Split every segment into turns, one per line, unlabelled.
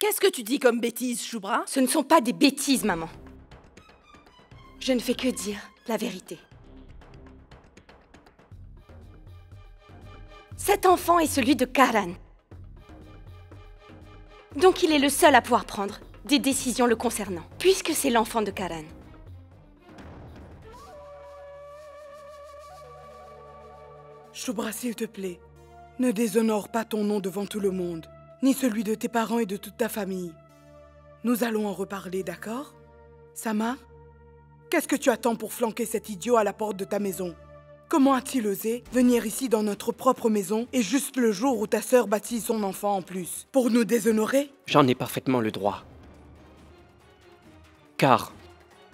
Qu'est-ce que tu dis comme bêtise, Choubra?
Ce ne sont pas des bêtises, maman. Je ne fais que dire la vérité. Cet enfant est celui de Karan. Donc il est le seul à pouvoir prendre des décisions le concernant, puisque c'est l'enfant de Karan.
Choubra, s'il te plaît, ne déshonore pas ton nom devant tout le monde, ni celui de tes parents et de toute ta famille. Nous allons en reparler, d'accord? Sama, qu'est-ce que tu attends pour flanquer cet idiot à la porte de ta maison? Comment a-t-il osé venir ici dans notre propre maison et juste le jour où ta sœur baptise son enfant en plus? Pour nous déshonorer?
J'en ai parfaitement le droit. Car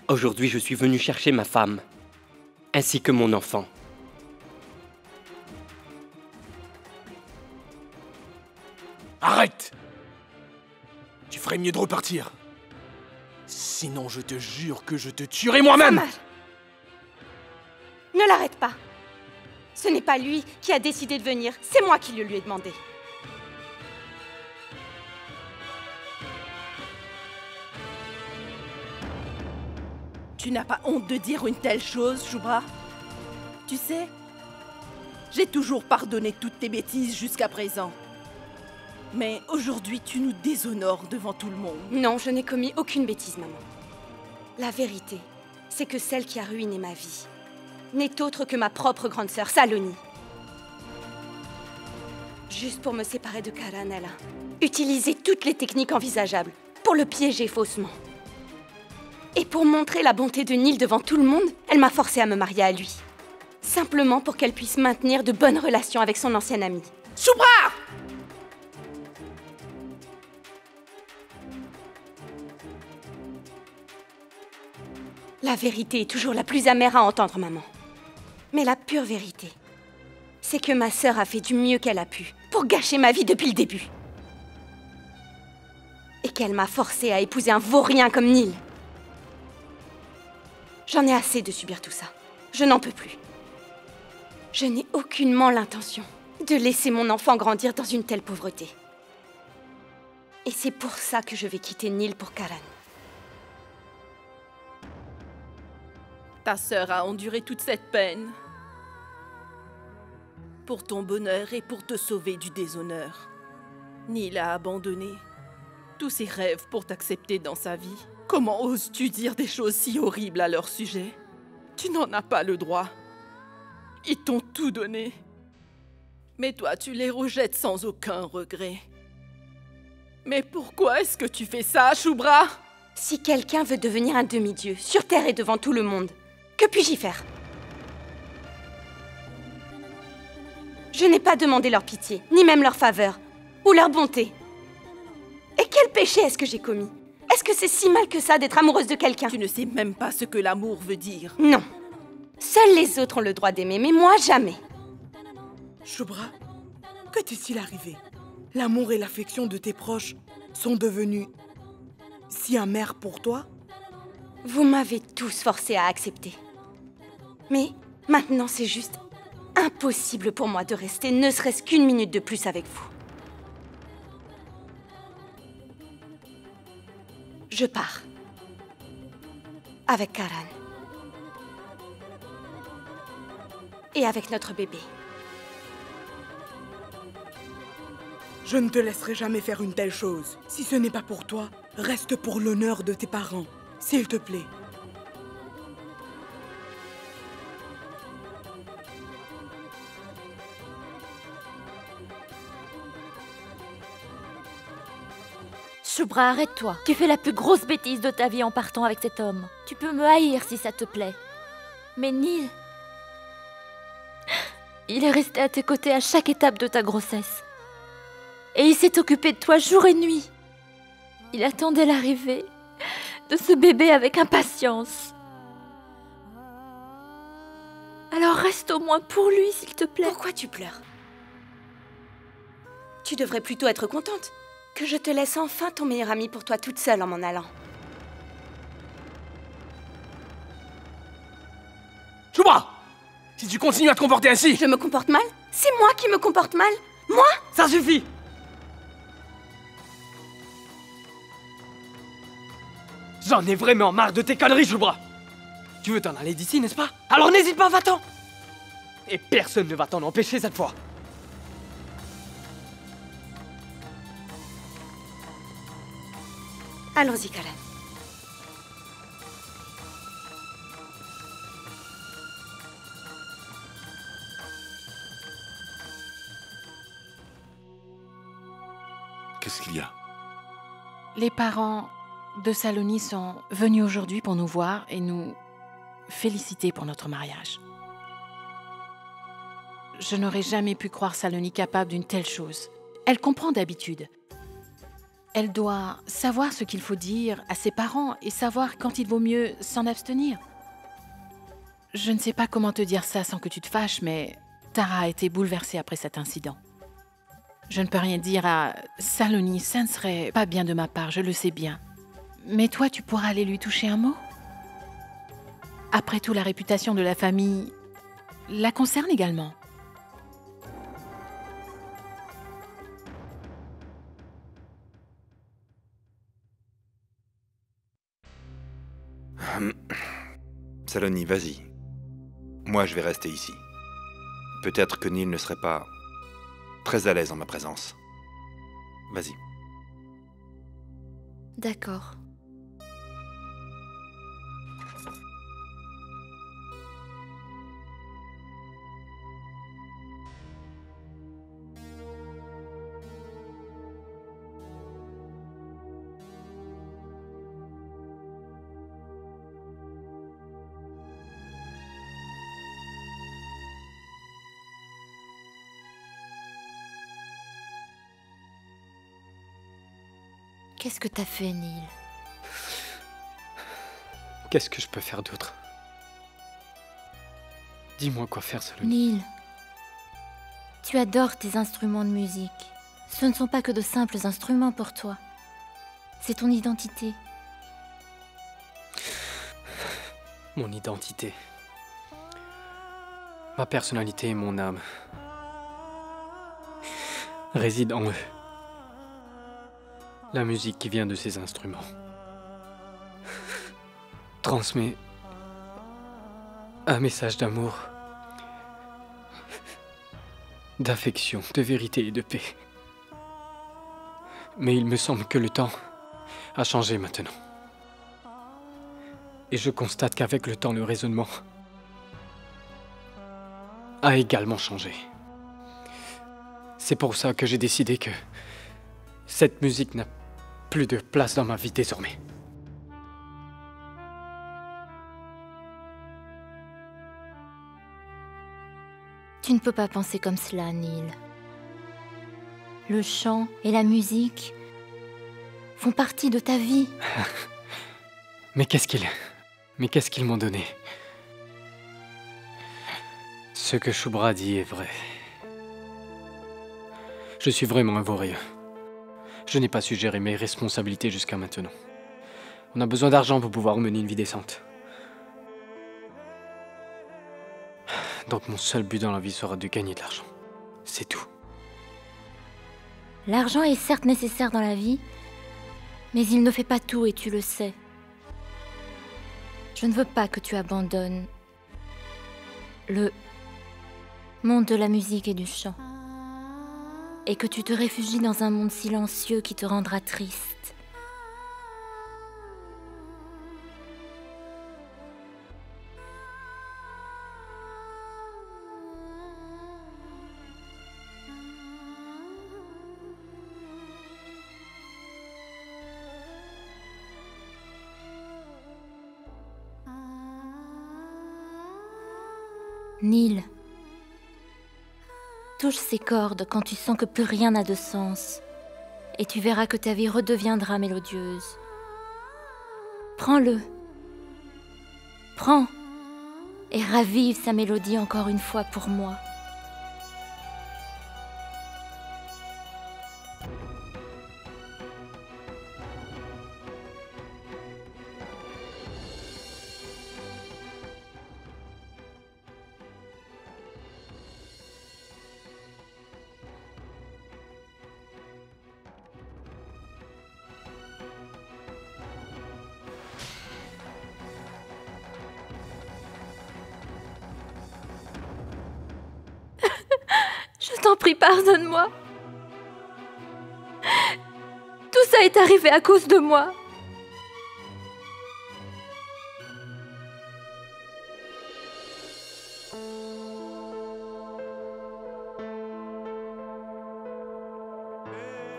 aujourd'hui, je suis venu chercher ma femme, ainsi que mon enfant.
Arrête! Tu ferais mieux de repartir. Sinon, je te jure que je te tuerai moi-même!
Samar! Ne l'arrête pas. Ce n'est pas lui qui a décidé de venir, c'est moi qui le lui ai demandé.
Tu n'as pas honte de dire une telle chose, Choubra? Tu sais, j'ai toujours pardonné toutes tes bêtises jusqu'à présent. Mais aujourd'hui, tu nous déshonores devant tout le monde.
Non, je n'ai commis aucune bêtise, maman. La vérité, c'est que celle qui a ruiné ma vie n'est autre que ma propre grande sœur, Saloni. Juste pour me séparer de Karan, elle a utilisé toutes les techniques envisageables pour le piéger faussement. Et pour montrer la bonté de Nil devant tout le monde, elle m'a forcée à me marier à lui. Simplement pour qu'elle puisse maintenir de bonnes relations avec son ancienne amie.
Choubra!
La vérité est toujours la plus amère à entendre, maman. Mais la pure vérité, c'est que ma sœur a fait du mieux qu'elle a pu pour gâcher ma vie depuis le début. Et qu'elle m'a forcée à épouser un vaurien comme Nil. J'en ai assez de subir tout ça. Je n'en peux plus. Je n'ai aucunement l'intention de laisser mon enfant grandir dans une telle pauvreté. Et c'est pour ça que je vais quitter Nil pour Karan.
Ta sœur a enduré toute cette peine. Pour ton bonheur et pour te sauver du déshonneur. Nil a abandonné tous ses rêves pour t'accepter dans sa vie. Comment oses-tu dire des choses si horribles à leur sujet? Tu n'en as pas le droit. Ils t'ont tout donné. Mais toi, tu les rejettes sans aucun regret. Mais pourquoi est-ce que tu fais ça, Choubra?
Si quelqu'un veut devenir un demi-dieu, sur Terre et devant tout le monde, que puis-je y faire? Je n'ai pas demandé leur pitié, ni même leur faveur, ou leur bonté. Et quel péché est-ce que j'ai commis? Est-ce que c'est si mal que ça d'être amoureuse de quelqu'un?
Tu ne sais même pas ce que l'amour veut dire.
Non. Seuls les autres ont le droit d'aimer, mais moi, jamais.
Choubra, que t'est-il arrivé? L'amour et l'affection de tes proches sont devenus si amers pour toi?
Vous m'avez tous forcé à accepter. Mais maintenant, c'est juste impossible pour moi de rester ne serait-ce qu'une minute de plus avec vous. Je pars. Avec Karan. Et avec notre bébé.
Je ne te laisserai jamais faire une telle chose. Si ce n'est pas pour toi, reste pour l'honneur de tes parents. S'il te plaît.
Choubra, arrête-toi. Tu fais la plus grosse bêtise de ta vie en partant avec cet homme. Tu peux me haïr si ça te plaît. Mais Nil... il est resté à tes côtés à chaque étape de ta grossesse. Et il s'est occupé de toi jour et nuit. Il attendait l'arrivée de ce bébé avec impatience. Alors reste au moins pour lui, s'il te plaît.
Pourquoi tu pleures? Tu devrais plutôt être contente que je te laisse enfin ton meilleur ami pour toi toute seule en m'en allant.
Choubra! Si tu continues à te comporter ainsi...
Je me comporte mal? C'est moi qui me comporte mal? Moi?
Ça suffit! J'en ai vraiment marre de tes conneries, Shubra. Tu veux t'en aller d'ici, n'est-ce pas? Alors n'hésite pas, va-t'en. Et personne ne va t'en empêcher cette fois.
Allons-y, Karan.
Qu'est-ce qu'il y a?
Les parents de Saloni sont venus aujourd'hui pour nous voir et nous féliciter pour notre mariage. Je n'aurais jamais pu croire Saloni capable d'une telle chose. Elle comprend d'habitude. Elle doit savoir ce qu'il faut dire à ses parents et savoir quand il vaut mieux s'en abstenir. Je ne sais pas comment te dire ça sans que tu te fâches, mais Tara a été bouleversée après cet incident. Je ne peux rien dire à Saloni, ça ne serait pas bien de ma part, je le sais bien. Mais toi, tu pourras aller lui toucher un mot? Après tout, la réputation de la famille la concerne également.
Saloni, vas-y. Moi, je vais rester ici. Peut-être que Neil ne serait pas très à l'aise en ma présence. Vas-y.
D'accord. Qu'est-ce que t'as fait, Neil?
Qu'est-ce que je peux faire d'autre? Dis-moi quoi faire, Saloni.
Neil, tu adores tes instruments de musique. Ce ne sont pas que de simples instruments pour toi. C'est ton identité.
Mon identité. Ma personnalité et mon âme résident en eux. La musique qui vient de ces instruments transmet un message d'amour, d'affection, de vérité et de paix. Mais il me semble que le temps a changé maintenant. Et je constate qu'avec le temps, le raisonnement a également changé. C'est pour ça que j'ai décidé que cette musique n'a plus de place dans ma vie désormais.
Tu ne peux pas penser comme cela, Neil. Le chant et la musique font partie de ta vie.
Mais qu'est-ce qu'ils m'ont donné? Ce que Shubra dit est vrai. Je suis vraiment un vaurien. Je n'ai pas su gérer mes responsabilités jusqu'à maintenant. On a besoin d'argent pour pouvoir mener une vie décente. Donc mon seul but dans la vie sera de gagner de l'argent. C'est tout.
L'argent est certes nécessaire dans la vie, mais il ne fait pas tout et tu le sais. Je ne veux pas que tu abandonnes le monde de la musique et du chant. Et que tu te réfugies dans un monde silencieux qui te rendra triste. Neil, touche ces cordes quand tu sens que plus rien n'a de sens, et tu verras que ta vie redeviendra mélodieuse. Prends-le. Prends et ravive sa mélodie encore une fois pour moi. t'en prie, pardonne-moi. Tout ça est arrivé à cause de moi.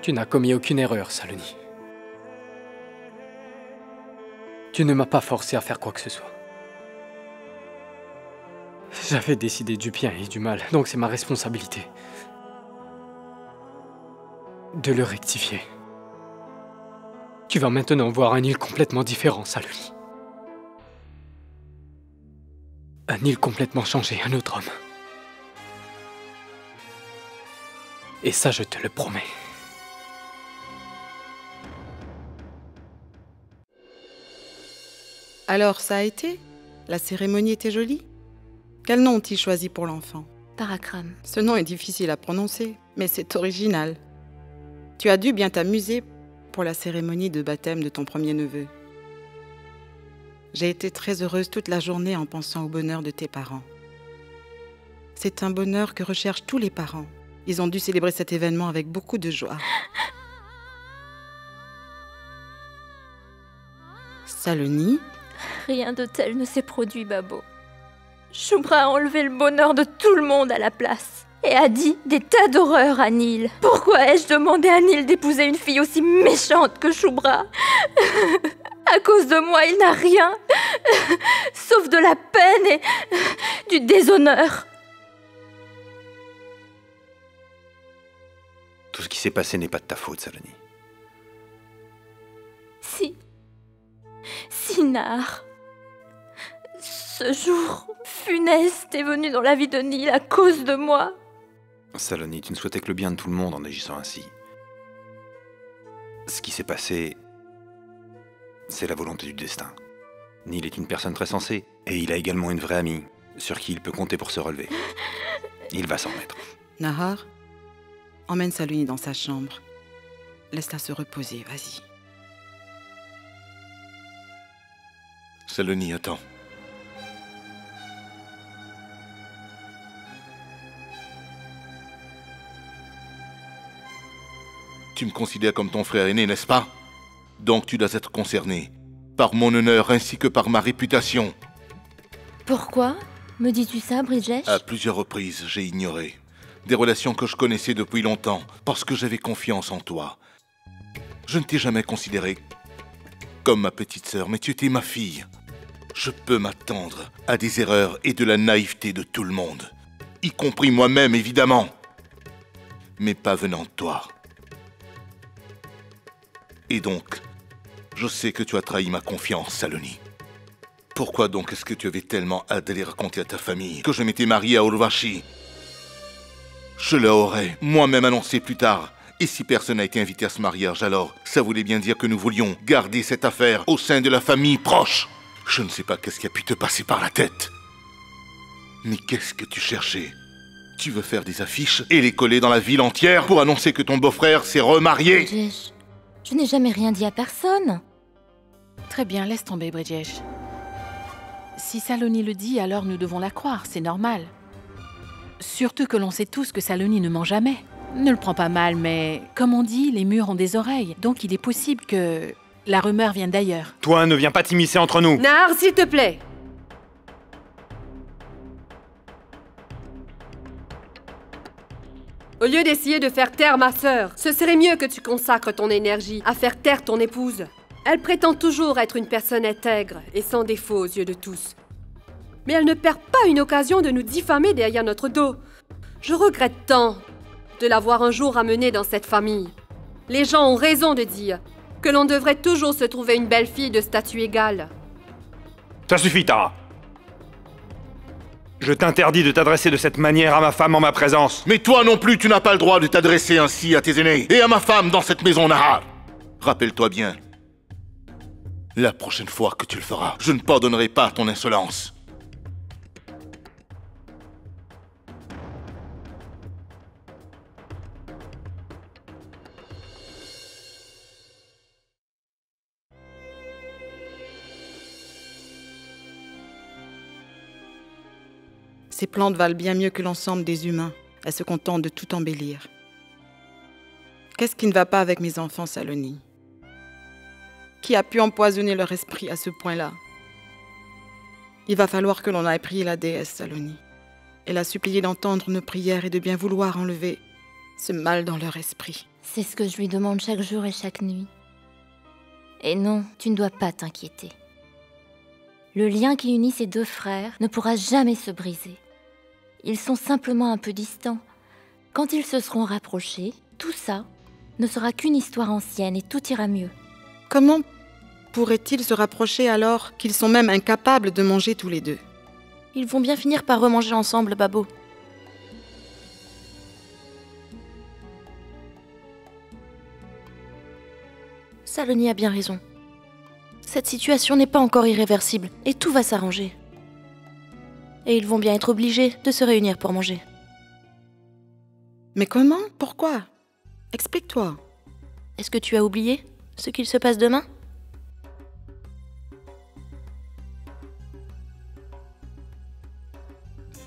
Tu n'as commis aucune erreur, Saloni. Tu ne m'as pas forcé à faire quoi que ce soit. J'avais décidé du bien et du mal, donc c'est ma responsabilité de le rectifier. Tu vas maintenant voir un île complètement différent, Saloni. Un île complètement changé, un autre homme. Et ça, je te le promets.
Alors, ça a été? La cérémonie était jolie? Quel nom ont-ils choisi pour l'enfant?
Parakram.
Ce nom est difficile à prononcer, mais c'est original. Tu as dû bien t'amuser pour la cérémonie de baptême de ton premier neveu. J'ai été très heureuse toute la journée en pensant au bonheur de tes parents. C'est un bonheur que recherchent tous les parents. Ils ont dû célébrer cet événement avec beaucoup de joie. Saloni?
Rien de tel ne s'est produit, Babo. Shubra a enlevé le bonheur de tout le monde à la place et a dit des tas d'horreurs à Nil. Pourquoi ai-je demandé à Nil d'épouser une fille aussi méchante que Shubra? À cause de moi, il n'a rien, sauf de la peine et du déshonneur.
Tout ce qui s'est passé n'est pas de ta faute, Saloni.
Si, Nahar. Ce jour funeste est venu dans la vie de Nil à cause de moi.
Saloni, tu ne souhaitais que le bien de tout le monde en agissant ainsi. Ce qui s'est passé, c'est la volonté du destin. Nil est une personne très sensée, et il a également une vraie amie, sur qui il peut compter pour se relever. Il va s'en remettre.
Nahar, emmène Saloni dans sa chambre. Laisse-la se reposer, vas-y.
Saloni, attends. Tu me considères comme ton frère aîné, n'est-ce pas? Donc tu dois être concerné par mon honneur ainsi que par ma réputation.
Pourquoi me dis-tu ça, Bridgesh?
À plusieurs reprises, j'ai ignoré des relations que je connaissais depuis longtemps parce que j'avais confiance en toi. Je ne t'ai jamais considéré comme ma petite sœur, mais tu étais ma fille. Je peux m'attendre à des erreurs et de la naïveté de tout le monde, y compris moi-même, évidemment, mais pas venant de toi. Et donc, je sais que tu as trahi ma confiance, Saloni. Pourquoi donc est-ce que tu avais tellement hâte d'aller raconter à ta famille que je m'étais marié à Urvashi? Je l'aurais moi-même annoncé plus tard. Et si personne n'a été invité à ce mariage, alors ça voulait bien dire que nous voulions garder cette affaire au sein de la famille proche. Je ne sais pas qu'est-ce qui a pu te passer par la tête. Mais qu'est-ce que tu cherchais? Tu veux faire des affiches et les coller dans la ville entière pour annoncer que ton beau-frère s'est remarié?
Bridgesh, je n'ai jamais rien dit à personne.
Très bien, laisse tomber, Bridgesh. Si Saloni le dit, alors nous devons la croire, c'est normal. Surtout que l'on sait tous que Saloni ne ment jamais. Ne le prends pas mal, mais comme on dit, les murs ont des oreilles. Donc il est possible que la rumeur vienne d'ailleurs.
Toi, ne viens pas t'immiscer entre nous.
Nahar, s'il te plaît. Au lieu d'essayer de faire taire ma sœur, ce serait mieux que tu consacres ton énergie à faire taire ton épouse. Elle prétend toujours être une personne intègre et sans défaut aux yeux de tous. Mais elle ne perd pas une occasion de nous diffamer derrière notre dos. Je regrette tant de l'avoir un jour amenée dans cette famille. Les gens ont raison de dire que l'on devrait toujours se trouver une belle fille de statut égale.
Ça suffit, Tara. Je t'interdis de t'adresser de cette manière à ma femme en ma présence.
Mais toi non plus, tu n'as pas le droit de t'adresser ainsi à tes aînés et à ma femme dans cette maison, Nahar. Rappelle-toi bien. La prochaine fois que tu le feras, je ne pardonnerai pas ton insolence.
Ces plantes valent bien mieux que l'ensemble des humains. Elle se contente de tout embellir. Qu'est-ce qui ne va pas avec mes enfants, Saloni? Qui a pu empoisonner leur esprit à ce point-là? Il va falloir que l'on aille prier la déesse, Saloni. Elle a supplié d'entendre nos prières et de bien vouloir enlever ce mal dans leur esprit.
C'est ce que je lui demande chaque jour et chaque nuit. Et non, tu ne dois pas t'inquiéter. Le lien qui unit ces deux frères ne pourra jamais se briser. Ils sont simplement un peu distants. Quand ils se seront rapprochés, tout ça ne sera qu'une histoire ancienne et tout ira mieux.
Comment pourraient-ils se rapprocher alors qu'ils sont même incapables de manger tous les deux?
Ils vont bien finir par remanger ensemble, Babo. Saloni a bien raison. Cette situation n'est pas encore irréversible et tout va s'arranger. Et ils vont bien être obligés de se réunir pour manger.
Mais comment? Pourquoi? Explique-toi.
Est-ce que tu as oublié ce qu'il se passe demain?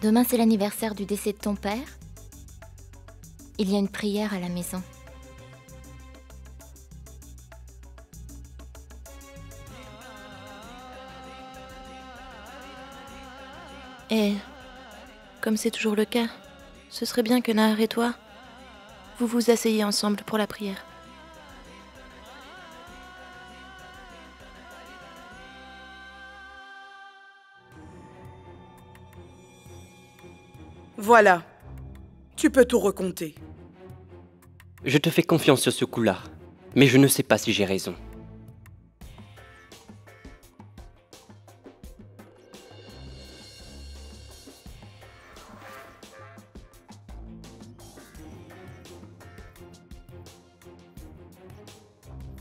Demain, c'est l'anniversaire du décès de ton père. Il y a une prière à la maison.
Et, comme c'est toujours le cas, ce serait bien que Nahar et toi, vous vous asseyiez ensemble pour la prière.
Voilà. Tu peux tout raconter.
Je te fais confiance sur ce coup-là, mais je ne sais pas si j'ai raison.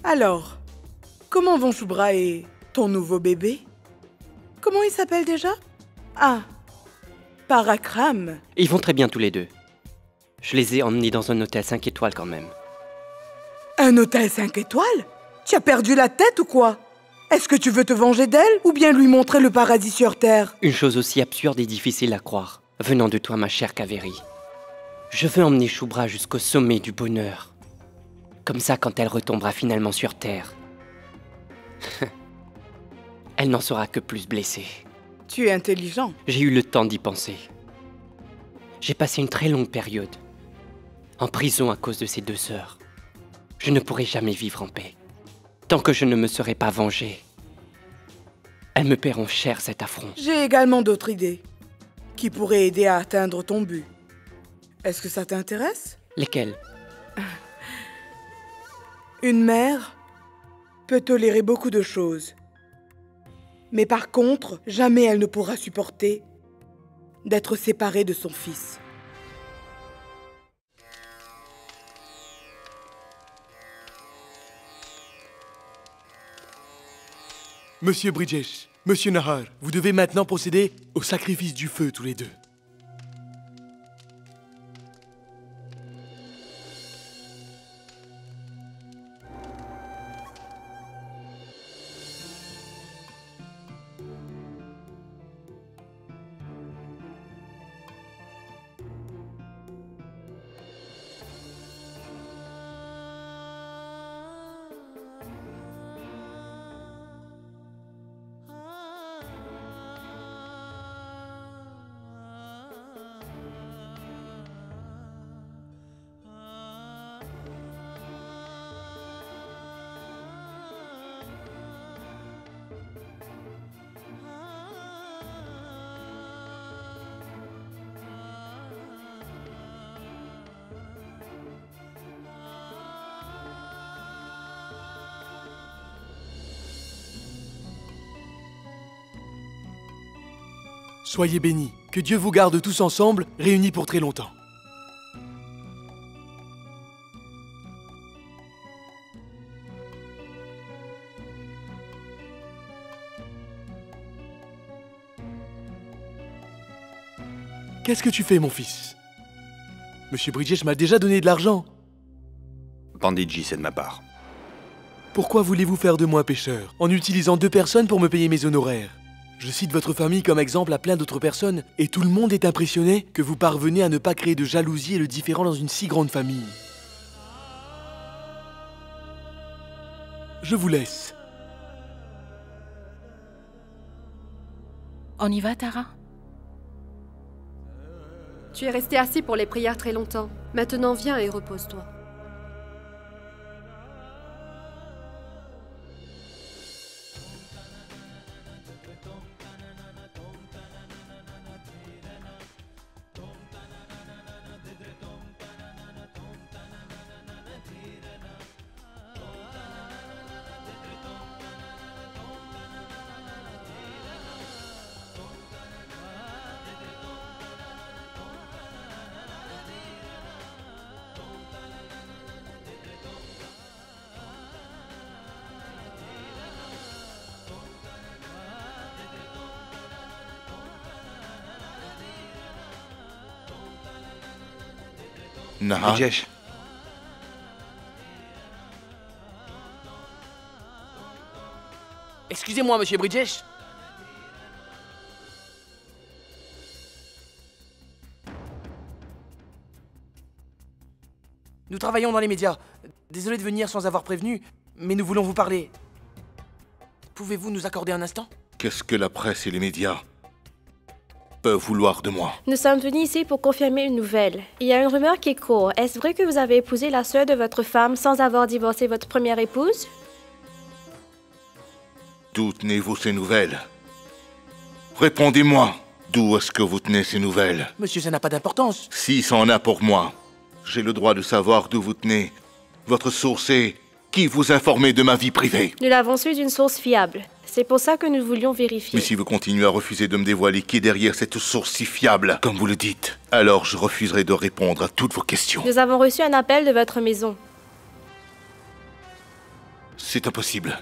Alors, comment vont Shubra et ton nouveau bébé? Comment il s'appelle déjà? Ah, Parakram.
Ils vont très bien tous les deux. Je les ai emmenés dans un hôtel 5 étoiles quand même.
Un hôtel 5 étoiles? Tu as perdu la tête ou quoi? Est-ce que tu veux te venger d'elle ou bien lui montrer le paradis sur Terre?
Une chose aussi absurde et difficile à croire, venant de toi, ma chère Kaveri. Je veux emmener Shubra jusqu'au sommet du bonheur. Comme ça, quand elle retombera finalement sur Terre, elle n'en sera que plus blessée.
Tu es intelligent.
J'ai eu le temps d'y penser. J'ai passé une très longue période en prison à cause de ces deux sœurs. Je ne pourrai jamais vivre en paix. Tant que je ne me serai pas vengé, elles me paieront cher cet affront.
J'ai également d'autres idées qui pourraient aider à atteindre ton but. Est-ce que ça t'intéresse?
Lesquelles?
Une mère peut tolérer beaucoup de choses. Mais par contre, jamais elle ne pourra supporter d'être séparée de son fils.
Monsieur Bridgesh, Monsieur Nahar, vous devez maintenant procéder au sacrifice du feu tous les deux. Soyez bénis, que Dieu vous garde tous ensemble, réunis pour très longtemps. Qu'est-ce que tu fais, mon fils? Monsieur Bridgesh m'a déjà donné de l'argent.
Panditji, c'est de ma part.
Pourquoi voulez-vous faire de moi pêcheur, en utilisant 2 personnes pour me payer mes honoraires? Je cite votre famille comme exemple à plein d'autres personnes, et tout le monde est impressionné que vous parvenez à ne pas créer de jalousie et le différend dans une si grande famille. Je vous laisse.
On y va, Tara?
Tu es resté assis pour les prières très longtemps. Maintenant, viens et repose-toi.
Naha.
Bridgesh.
Excusez-moi, monsieur Bridgesh. Nous travaillons dans les médias. Désolé de venir sans avoir prévenu, mais nous voulons vous parler. Pouvez-vous nous accorder un instant?
Qu'est-ce que la presse et les médias peuvent vouloir de moi?
Nous sommes venus ici pour confirmer une nouvelle. Il y a une rumeur qui court. Est-ce vrai que vous avez épousé la sœur de votre femme sans avoir divorcé votre première épouse?
D'où tenez-vous ces nouvelles? Répondez-moi. D'où est-ce que vous tenez ces nouvelles?
Monsieur, ça n'a pas d'importance.
Si ça en a pour moi, j'ai le droit de savoir d'où vous tenez. Votre source est... Qui vous informez de ma vie privée?
Nous l'avons su d'une source fiable. C'est pour ça que nous voulions vérifier.
Mais si vous continuez à refuser de me dévoiler qui est derrière cette source si fiable, comme vous le dites, alors je refuserai de répondre à toutes vos questions.
Nous avons reçu un appel de votre maison.
C'est impossible.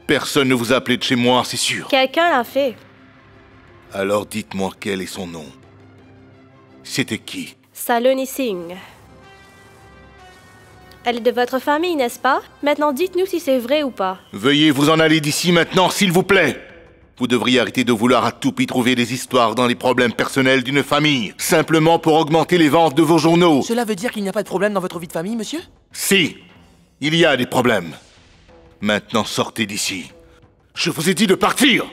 Personne ne vous a appelé de chez moi, c'est sûr.
Quelqu'un l'a fait.
Alors dites-moi quel est son nom. C'était qui?
Saloni Singh. Elle est de votre famille, n'est-ce pas? Maintenant, dites-nous si c'est vrai ou pas.
Veuillez vous en aller d'ici maintenant, s'il vous plaît. Vous devriez arrêter de vouloir à tout prix trouver des histoires dans les problèmes personnels d'une famille, simplement pour augmenter les ventes de vos journaux.
Cela veut dire qu'il n'y a pas de problème dans votre vie de famille, monsieur?
Si, il y a des problèmes. Maintenant, sortez d'ici. Je vous ai dit de partir!